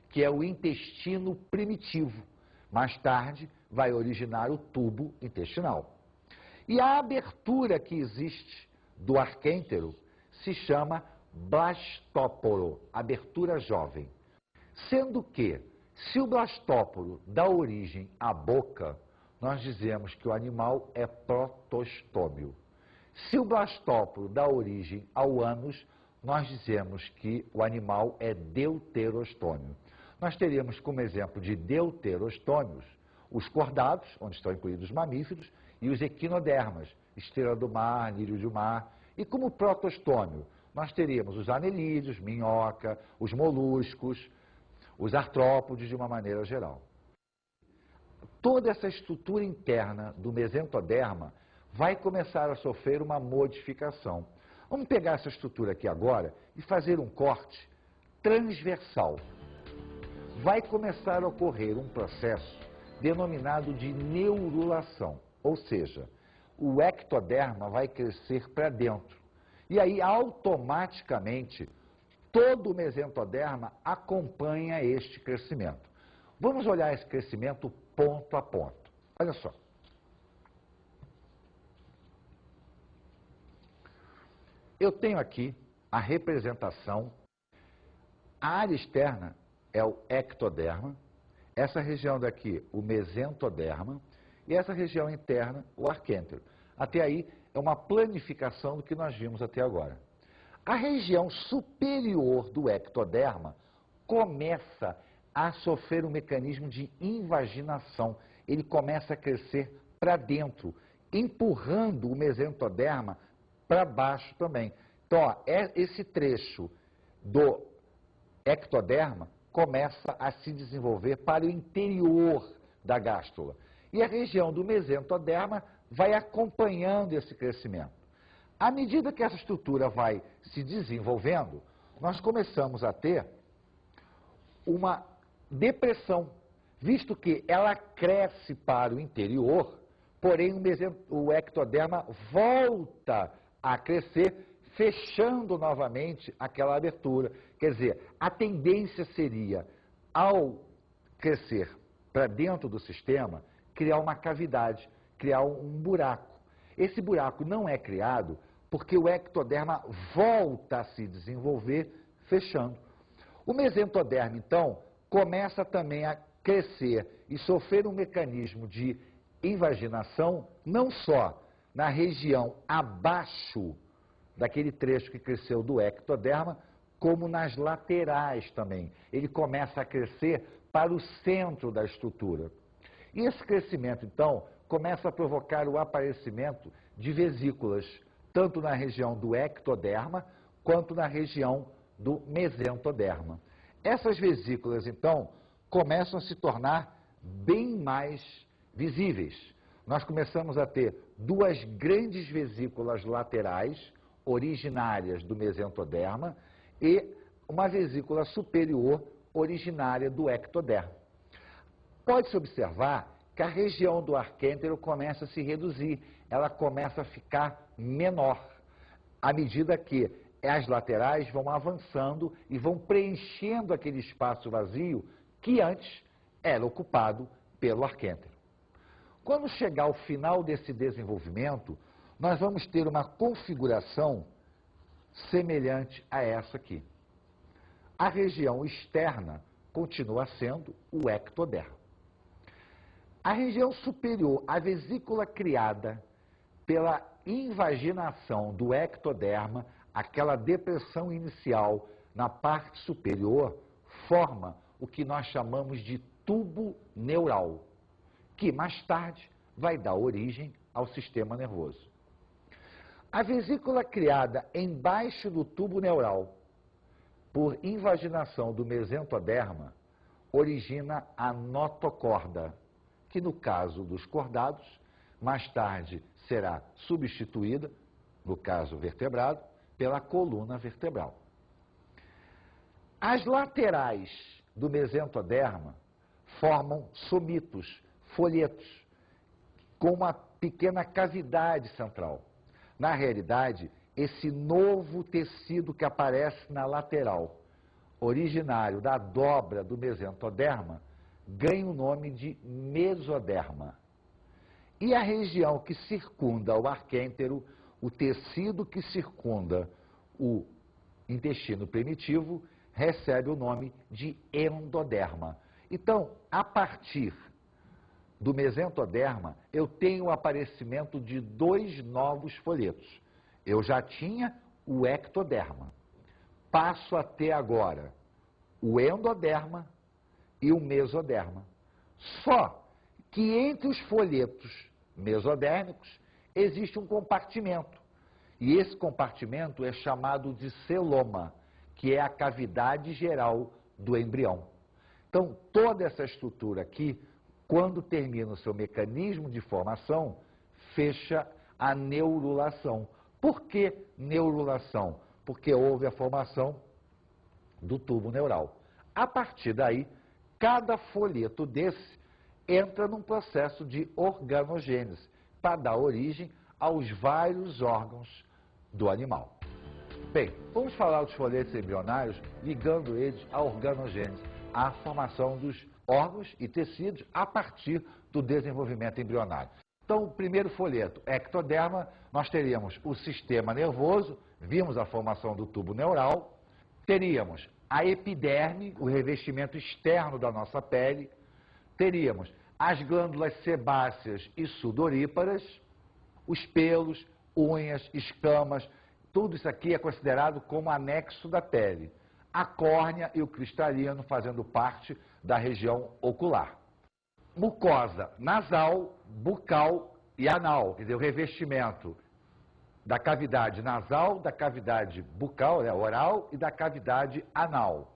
que é o intestino primitivo. Mais tarde, vai originar o tubo intestinal. E a abertura que existe do arquêntero se chama blastóporo, abertura jovem. Sendo que, se o blastóporo dá origem à boca, nós dizemos que o animal é protostômio. Se o blastóporo dá origem ao ânus, nós dizemos que o animal é deuterostômio. Nós teríamos como exemplo de deuterostômios os cordados, onde estão incluídos os mamíferos, e os equinodermas, estrela do mar, lírio do mar. E como protostômio, nós teríamos os anelídeos, minhoca, os moluscos, os artrópodes de uma maneira geral. Toda essa estrutura interna do mesentoderma vai começar a sofrer uma modificação. Vamos pegar essa estrutura aqui agora e fazer um corte transversal. Vai começar a ocorrer um processo denominado de neurulação, ou seja, o ectoderma vai crescer para dentro. E aí, automaticamente, todo o mesentoderma acompanha este crescimento. Vamos olhar esse crescimento ponto a ponto. Olha só. Eu tenho aqui a representação. A área externa é o ectoderma, essa região daqui, o mesentoderma, e essa região interna, o arquêntero. Até aí é uma planificação do que nós vimos até agora. A região superior do ectoderma começa a sofrer um mecanismo de invaginação. Ele começa a crescer para dentro, empurrando o mesentoderma para baixo também. Então, ó, esse trecho do ectoderma começa a se desenvolver para o interior da gástrula. E a região do mesentoderma vai acompanhando esse crescimento. À medida que essa estrutura vai se desenvolvendo, nós começamos a ter uma depressão, visto que ela cresce para o interior, porém o ectoderma volta a crescer, fechando novamente aquela abertura. Quer dizer, a tendência seria, ao crescer para dentro do sistema, criar uma cavidade, criar um buraco. Esse buraco não é criado porque o ectoderma volta a se desenvolver, fechando. O mesentoderma, então, começa também a crescer e sofrer um mecanismo de invaginação, não só na região abaixo daquele trecho que cresceu do ectoderma, como nas laterais também. Ele começa a crescer para o centro da estrutura. E esse crescimento, então, começa a provocar o aparecimento de vesículas, tanto na região do ectoderma, quanto na região do mesentoderma. Essas vesículas, então, começam a se tornar bem mais visíveis. Nós começamos a ter duas grandes vesículas laterais, originárias do mesentoderma, e uma vesícula superior, originária do ectoderma. Pode-se observar que a região do arquêntero começa a se reduzir, ela começa a ficar menor, à medida que as laterais vão avançando e vão preenchendo aquele espaço vazio que antes era ocupado pelo arquêntero. Quando chegar ao final desse desenvolvimento, nós vamos ter uma configuração semelhante a essa aqui. A região externa continua sendo o ectoderma. A região superior, a vesícula criada pela invaginação do ectoderma, aquela depressão inicial na parte superior, forma o que nós chamamos de tubo neural, que mais tarde vai dar origem ao sistema nervoso. A vesícula criada embaixo do tubo neural, por invaginação do mesentoderma, origina a notocorda, que no caso dos cordados, mais tarde será substituída, no caso vertebrado, pela coluna vertebral. As laterais do mesentoderma formam somitos, folhetos, com uma pequena cavidade central. Na realidade, esse novo tecido que aparece na lateral originário da dobra do mesentoderma, ganha o nome de mesoderma. E a região que circunda o arquêntero, o tecido que circunda o intestino primitivo, recebe o nome de endoderma. Então, a partir do mesentoderma, eu tenho o aparecimento de dois novos folhetos. Eu já tinha o ectoderma. Passo a ter agora o endoderma e o mesoderma. Só que entre os folhetos mesodérmicos existe um compartimento. E esse compartimento é chamado de celoma, que é a cavidade geral do embrião. Então, toda essa estrutura aqui, quando termina o seu mecanismo de formação, fecha a neurulação. Por que neurulação? Porque houve a formação do tubo neural. A partir daí, cada folheto desse entra num processo de organogênese, para dar origem aos vários órgãos do animal. Bem, vamos falar dos folhetos embrionários, ligando eles à organogênese, à formação dos órgãos e tecidos a partir do desenvolvimento embrionário. Então, o primeiro folheto, ectoderma, nós teríamos o sistema nervoso, vimos a formação do tubo neural, teríamos a epiderme, o revestimento externo da nossa pele, teríamos as glândulas sebáceas e sudoríparas, os pelos, unhas, escamas, tudo isso aqui é considerado como anexo da pele. A córnea e o cristalino fazendo parte da região ocular. Mucosa nasal, bucal e anal, quer dizer, o revestimento da cavidade nasal, da cavidade bucal, oral, e da cavidade anal.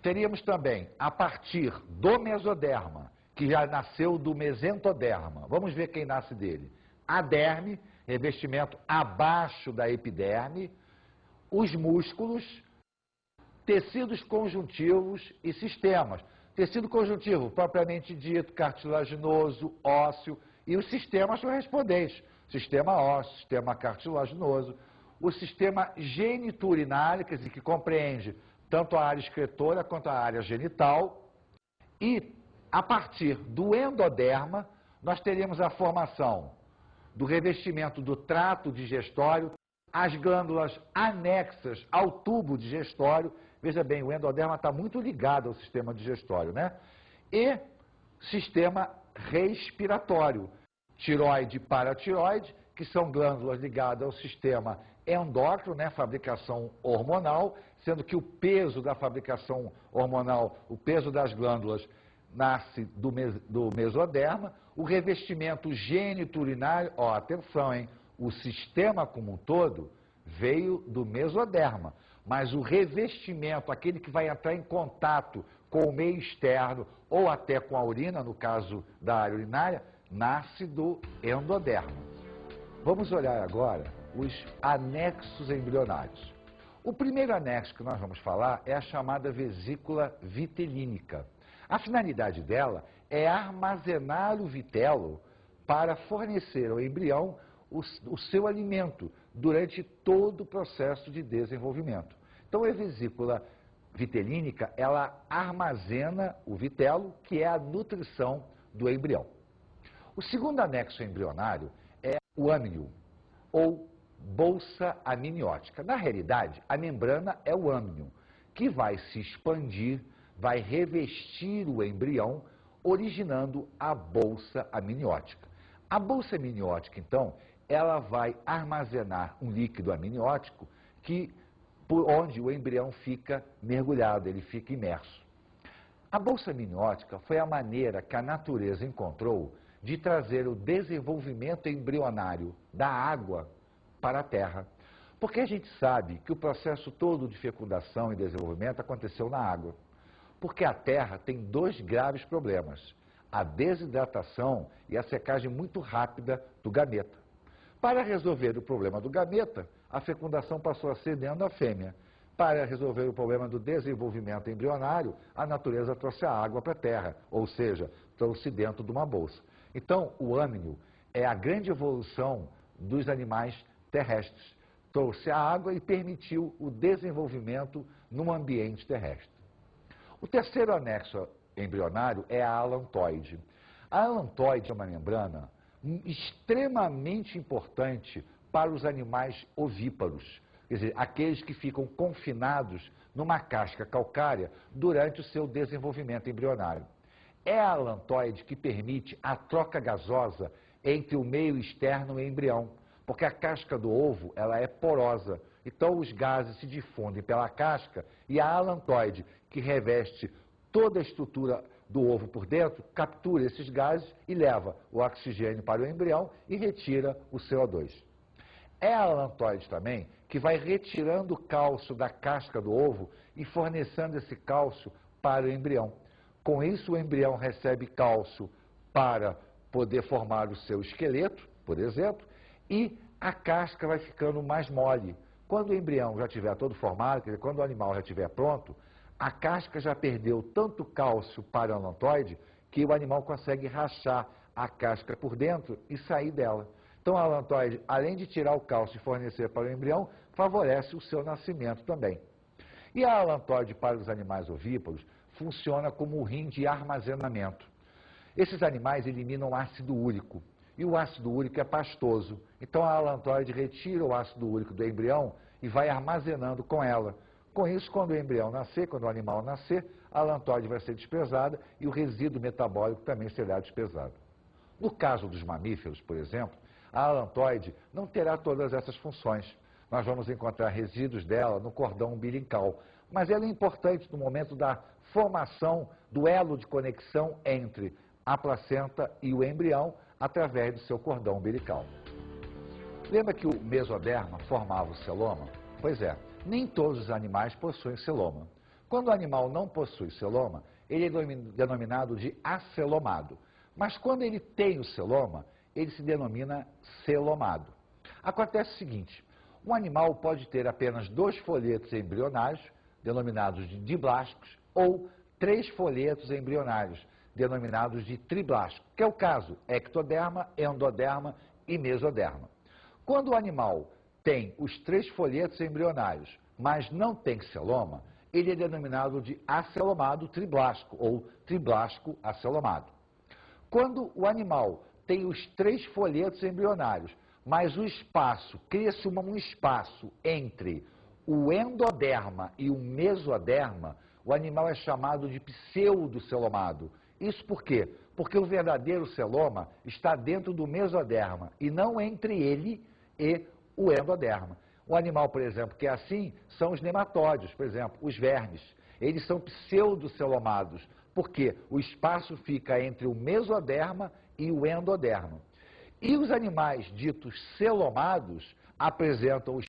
Teríamos também, a partir do mesoderma, que já nasceu do mesentoderma, vamos ver quem nasce dele. A derme, revestimento abaixo da epiderme, os músculos, tecidos conjuntivos e sistemas. Tecido conjuntivo, propriamente dito, cartilaginoso, ósseo, e os sistemas correspondentes. Sistema ósseo, sistema cartilaginoso, o sistema geniturinário, quer dizer, que compreende tanto a área excretora quanto a área genital, e a partir do endoderma, nós teríamos a formação do revestimento do trato digestório, as glândulas anexas ao tubo digestório. Veja bem, o endoderma está muito ligado ao sistema digestório, né? E sistema respiratório, tiroide e paratiroide, que são glândulas ligadas ao sistema endócrino, né, fabricação hormonal, sendo que o peso da fabricação hormonal, o peso das glândulas, nasce do mesoderma. O revestimento geniturinário, ó, atenção, hein, o sistema como um todo veio do mesoderma, mas o revestimento, aquele que vai entrar em contato com o meio externo ou até com a urina, no caso da área urinária, nasce do endoderma. Vamos olhar agora os anexos embrionários. O primeiro anexo que nós vamos falar é a chamada vesícula vitelínica. A finalidade dela é armazenar o vitelo para fornecer ao embrião o seu alimento durante todo o processo de desenvolvimento. Então, a vesícula vitelínica, ela armazena o vitelo, que é a nutrição do embrião. O segundo anexo embrionário é o âmnio, ou bolsa amniótica. Na realidade, a membrana é o âmnio, que vai se expandir, vai revestir o embrião, originando a bolsa amniótica. A bolsa amniótica, então, ela vai armazenar um líquido amniótico por onde o embrião fica mergulhado, ele fica imerso. A bolsa amniótica foi a maneira que a natureza encontrou de trazer o desenvolvimento embrionário da água para a terra. Porque a gente sabe que o processo todo de fecundação e desenvolvimento aconteceu na água. Porque a terra tem dois graves problemas: a desidratação e a secagem muito rápida do gameta. Para resolver o problema do gameta, a fecundação passou a ser dentro da fêmea. Para resolver o problema do desenvolvimento embrionário, a natureza trouxe a água para a terra, ou seja, trouxe dentro de uma bolsa. Então, o âmnio é a grande evolução dos animais terrestres. Trouxe a água e permitiu o desenvolvimento no ambiente terrestre. O terceiro anexo embrionário é a alantoide. A alantoide é uma membrana extremamente importante para os animais ovíparos, quer dizer, aqueles que ficam confinados numa casca calcária durante o seu desenvolvimento embrionário. É a alantoide que permite a troca gasosa entre o meio externo e o embrião, porque a casca do ovo ela é porosa, então os gases se difundem pela casca e a alantoide, que reveste toda a estrutura do ovo por dentro, captura esses gases e leva o oxigênio para o embrião e retira o CO2. É a alantoide também que vai retirando o cálcio da casca do ovo e fornecendo esse cálcio para o embrião. Com isso, o embrião recebe cálcio para poder formar o seu esqueleto, por exemplo, e a casca vai ficando mais mole. Quando o embrião já estiver todo formado, quer dizer, quando o animal já estiver pronto, a casca já perdeu tanto cálcio para o alantoide que o animal consegue rachar a casca por dentro e sair dela. Então, a alantoide, além de tirar o cálcio e fornecer para o embrião, favorece o seu nascimento também. E a alantoide para os animais ovíparos funciona como um rim de armazenamento. Esses animais eliminam ácido úrico, e o ácido úrico é pastoso. Então, a alantoide retira o ácido úrico do embrião e vai armazenando com ela. Com isso, quando o embrião nascer, quando o animal nascer, a alantoide vai ser despesada e o resíduo metabólico também será despesado. No caso dos mamíferos, por exemplo, a alantoide não terá todas essas funções. Nós vamos encontrar resíduos dela no cordão umbilical, mas ela é importante no momento da formação do elo de conexão entre a placenta e o embrião através do seu cordão umbilical. Lembra que o mesoderma formava o celoma? Pois é, nem todos os animais possuem celoma. Quando o animal não possui celoma, ele é denominado de acelomado. Mas quando ele tem o celoma, ele se denomina celomado. Acontece o seguinte, um animal pode ter apenas 2 folhetos embrionários, denominados de diblásticos, ou 3 folhetos embrionários, denominados de triblásticos, que é o caso ectoderma, endoderma e mesoderma. Quando o animal tem os 3 folhetos embrionários, mas não tem celoma, ele é denominado de acelomado triblástico ou triblástico acelomado. Quando o animal tem os 3 folhetos embrionários, mas o espaço, cria-se um espaço entre o endoderma e o mesoderma, o animal é chamado de pseudocelomado. Isso por quê? Porque o verdadeiro celoma está dentro do mesoderma e não entre ele e o endoderma. O animal, por exemplo, que é assim, são os nematóides, por exemplo, os vermes. Eles são pseudocelomados, porque o espaço fica entre o mesoderma e o endoderma. E os animais ditos celomados apresentam o